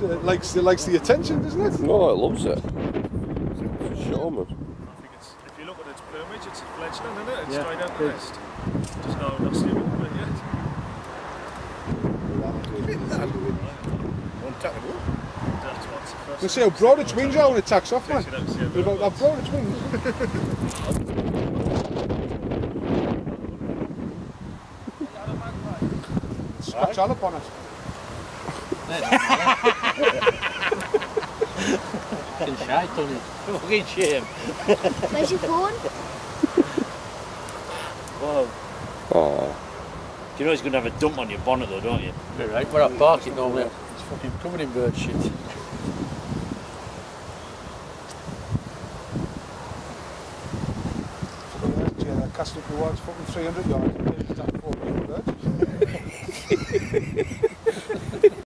It likes the attention, doesn't it? No, it loves it. Show me. I think it's, if you look at its plumage, it's a fledgling, isn't it? It's Yeah, straight out the it is. nest. Just not seen it yet. That's what's the first. Let's see how broad its wings are when it tacks off, man. Takes it out to see how What about how broad its wings? Scratch all up on it. Fucking shite on it. Fucking shame. Where's your phone? Wow. Oh. Do you know he's going to have a dump on your bonnet though, don't you? You're right, where I park it normally, it's fucking covered in bird shit. Yeah, that cast up the water fucking 300 yards. It's that 4 birds.